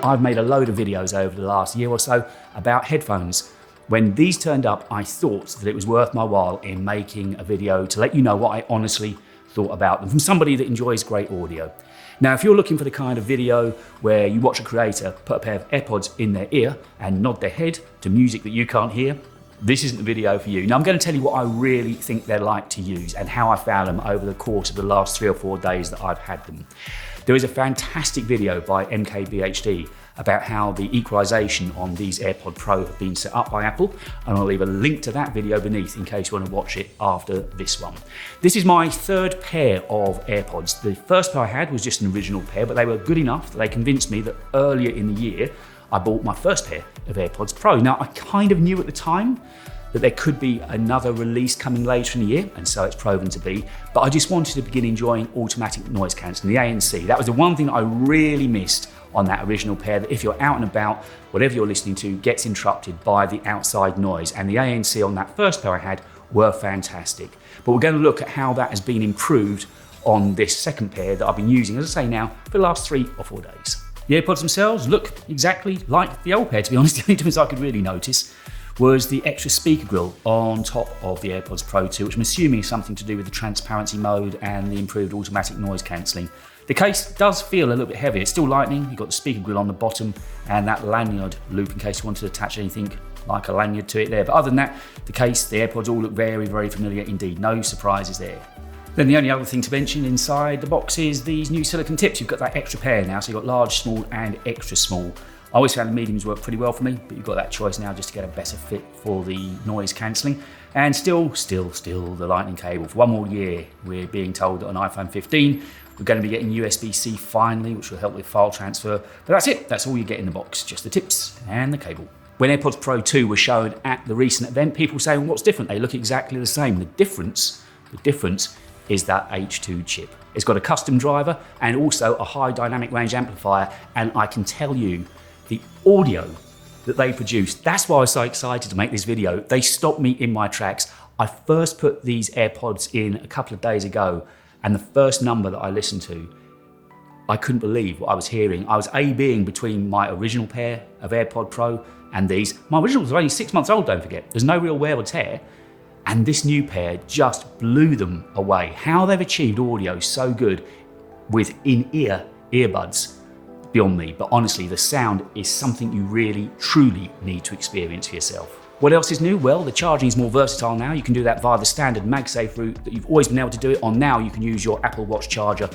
I've made a load of videos over the last year or so about headphones. When these turned up, I thought that it was worth my while in making a video to let you know what I honestly thought about them from somebody that enjoys great audio. Now, if you're looking for the kind of video where you watch a creator put a pair of AirPods in their ear and nod their head to music that you can't hear, this isn't the video for you. Now, I'm going to tell you what I really think they're like to use and how I found them over the course of the last 3 or 4 days that I've had them. There is a fantastic video by MKBHD about how the equalization on these AirPods Pro have been set up by Apple, and I'll leave a link to that video beneath in case you want to watch it after this one. This is my 3rd pair of AirPods. The first pair I had was just an original pair, but they were good enough that they convinced me that earlier in the year I bought my first pair of AirPods Pro. Now, I kind of knew at the time that there could be another release coming later in the year, and so it's proven to be, but I just wanted to begin enjoying automatic noise cancelling, the ANC. That was the one thing that I really missed on that original pair, that if you're out and about, whatever you're listening to gets interrupted by the outside noise, and the ANC on that first pair I had were fantastic. But we're going to look at how that has been improved on this second pair that I've been using, as I say now, for the last 3 or 4 days. The AirPods themselves look exactly like the old pair, to be honest. The only difference I could really notice was the extra speaker grill on top of the AirPods Pro 2, which I'm assuming is something to do with the transparency mode and the improved automatic noise cancelling. The case does feel a little bit heavy. It's still lightning. You've got the speaker grill on the bottom and that lanyard loop in case you want to attach anything like a lanyard to it there. But other than that, the case, the AirPods all look very, very familiar indeed. No surprises there. Then the only other thing to mention inside the box is these new silicone tips. You've got that extra pair now, so you've got large, small and extra small. I always found the mediums work pretty well for me, but you've got that choice now just to get a better fit for the noise cancelling. And still the lightning cable. For 1 more year, we're being told that on iPhone 15, we're going to be getting USB-C finally, which will help with file transfer. But that's it, that's all you get in the box, just the tips and the cable. When AirPods Pro 2 were shown at the recent event, people were saying, well, what's different? They look exactly the same. The difference is that H2 chip. It's got a custom driver and also a high dynamic range amplifier, and I can tell you, the audio that they produced, that's why I was so excited to make this video. They stopped me in my tracks. I first put these AirPods in a couple of days ago, and the first number that I listened to, I couldn't believe what I was hearing. I was A-Bing between my original pair of AirPod Pro and these. My originals are only 6 months old, don't forget. There's no real wear or tear. And this new pair just blew them away. How they've achieved audio so good with in-ear earbuds, beyond me, but honestly, the sound is something you really, truly need to experience for yourself. What else is new? Well, the charging is more versatile now. You can do that via the standard MagSafe route that you've always been able to do it on. Now you can use your Apple Watch charger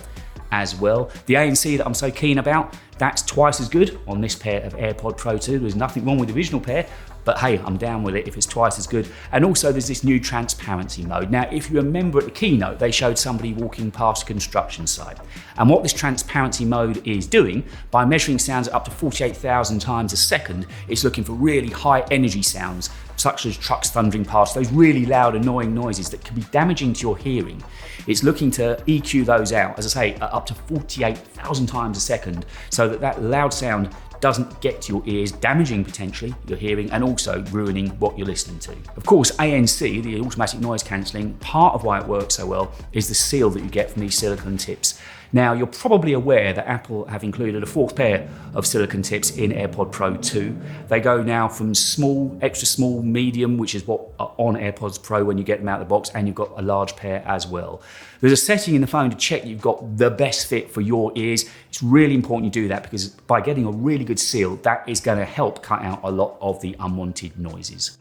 as well. The ANC that I'm so keen about, that's twice as good on this pair of AirPod Pro 2. There's nothing wrong with the original pair, but hey, I'm down with it if it's twice as good. And also there's this new transparency mode. Now, if you remember at the keynote, they showed somebody walking past a construction site. And what this transparency mode is doing, by measuring sounds at up to 48,000 times a second, it's looking for really high energy sounds, such as trucks thundering past, those really loud, annoying noises that can be damaging to your hearing. It's looking to EQ those out, as I say, at up to 48,000 times a second, so that that loud sound doesn't get to your ears, damaging potentially your hearing and also ruining what you're listening to. Of course, ANC, the automatic noise cancelling, part of why it works so well is the seal that you get from these silicone tips. Now, you're probably aware that Apple have included a 4th pair of silicone tips in AirPod Pro 2. They go now from small, extra small, medium, which is what are on AirPods Pro when you get them out of the box, and you've got a large pair as well. There's a setting in the phone to check you've got the best fit for your ears. It's really important you do that, because by getting a really good seal, that is going to help cut out a lot of the unwanted noises.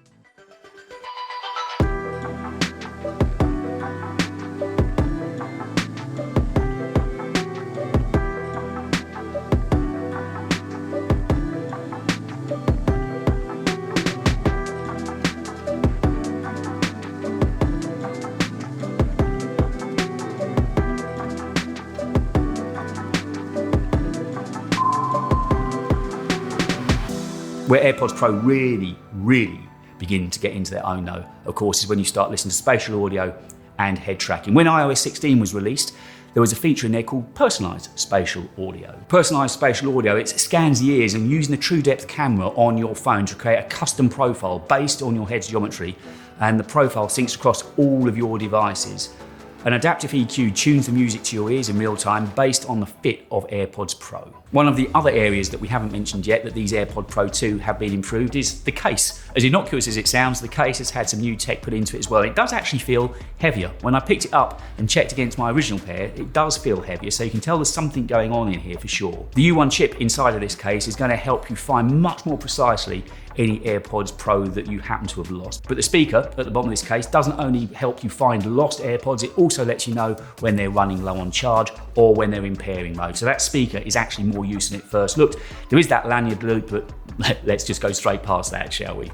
Where AirPods Pro really begin to get into their own though, of course, is when you start listening to spatial audio and head tracking. When iOS 16 was released, there was a feature in there called personalized spatial audio. Personalized spatial audio, it scans the ears and using the true depth camera on your phone to create a custom profile based on your head's geometry, and the profile syncs across all of your devices. An adaptive EQ tunes the music to your ears in real time based on the fit of AirPods Pro. One of the other areas that we haven't mentioned yet that these AirPods Pro 2 have been improved is the case. As innocuous as it sounds, the case has had some new tech put into it as well. It does actually feel heavier. When I picked it up and checked against my original pair, it does feel heavier, so you can tell there's something going on in here for sure. The U1 chip inside of this case is going to help you find much more precisely any AirPods Pro that you happen to have lost. But the speaker at the bottom of this case doesn't only help you find lost AirPods, it also lets you know when they're running low on charge or when they're in pairing mode. So that speaker is actually more use than it first looked. There is that lanyard loop, but let's just go straight past that, shall we?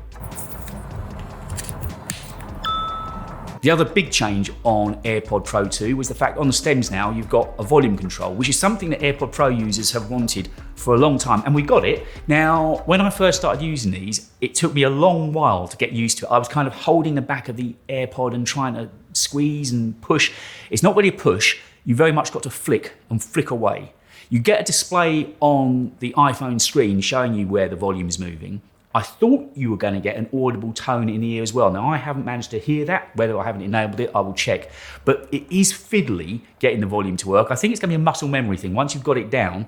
The other big change on AirPods Pro 2 was the fact on the stems now you've got a volume control, which is something that AirPods Pro users have wanted for a long time, and we got it. Now, when I first started using these, it took me a long while to get used to it. I was kind of holding the back of the AirPod and trying to squeeze and push. It's not really a push, you very much got to flick and flick away. You get a display on the iPhone screen showing you where the volume is moving. I thought you were going to get an audible tone in the ear as well. Now, I haven't managed to hear that. Whether I haven't enabled it, I will check. But it is fiddly getting the volume to work. I think it's going to be a muscle memory thing. Once you've got it down,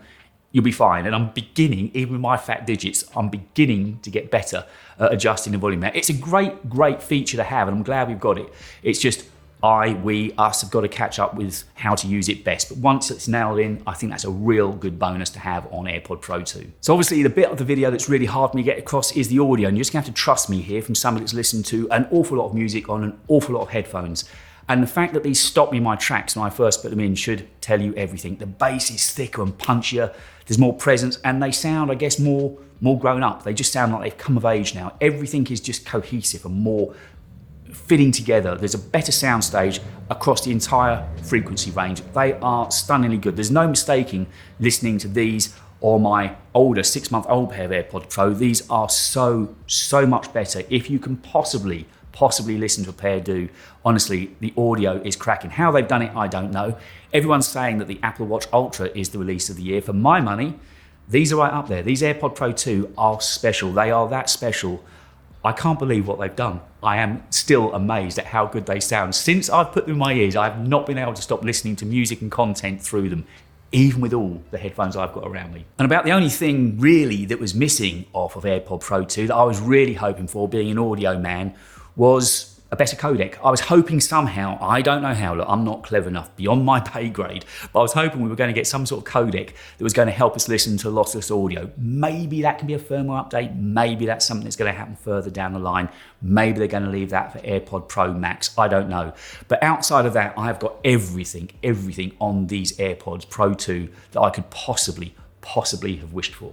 you'll be fine. And I'm beginning, even with my fat digits, I'm beginning to get better at adjusting the volume. Now, it's a great, great feature to have, and I'm glad we've got it. It's just us have got to catch up with how to use it best. But once it's nailed in, I think that's a real good bonus to have on AirPods Pro 2. So obviously the bit of the video that's really hard for me to get across is the audio, and you're just gonna have to trust me here from somebody that's listened to an awful lot of music on an awful lot of headphones. And the fact that these stopped me in my tracks when I first put them in should tell you everything. The bass is thicker and punchier, there's more presence, and they sound, I guess, more grown up. They just sound like they've come of age now. Everything is just cohesive and more fitting together. There's a better soundstage across the entire frequency range. They are stunningly good. There's no mistaking listening to these or my older 6-month-old pair of AirPods Pro. These are so much better. If you can possibly listen to a pair do, honestly, the audio is cracking. How they've done it, I don't know. Everyone's saying that the Apple Watch Ultra is the release of the year. For my money, these are right up there. These AirPods Pro 2 are special. They are that special. I can't believe what they've done. I am still amazed at how good they sound. Since I've put them in my ears, I have not been able to stop listening to music and content through them, even with all the headphones I've got around me. And about the only thing really that was missing off of AirPods Pro 2 that I was really hoping for, being an audio man, was a better codec. I was hoping somehow, I don't know how, look, I'm not clever enough, beyond my pay grade, but I was hoping we were going to get some sort of codec that was going to help us listen to lossless audio. Maybe that can be a firmware update. Maybe that's something that's going to happen further down the line. Maybe they're going to leave that for AirPods Pro Max. I don't know. But outside of that, I've got everything on these AirPods Pro 2 that I could possibly have wished for.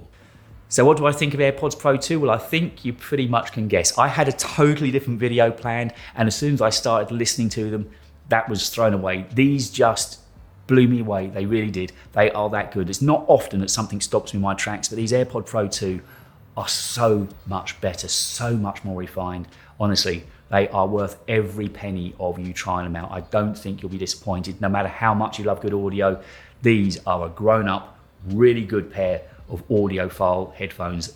So what do I think of AirPods Pro 2? Well, I think you pretty much can guess. I had a totally different video planned, and as soon as I started listening to them, that was thrown away. These just blew me away. They really did. They are that good. It's not often that something stops me in my tracks, but these AirPods Pro 2 are so much better, so much more refined. Honestly, they are worth every penny of you trying them out. I don't think you'll be disappointed. No matter how much you love good audio, these are a grown-up, really good pair of audiophile headphones.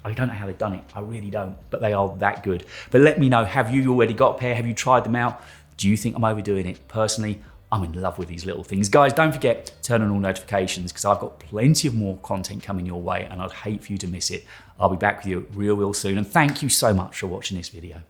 I don't know how they've done it, I really don't, but they are that good. But let me know, have you already got a pair? Have you tried them out? Do you think I'm overdoing it? Personally, I'm in love with these little things. Guys, don't forget to turn on all notifications because I've got plenty of more content coming your way and I'd hate for you to miss it. I'll be back with you real soon, and thank you so much for watching this video.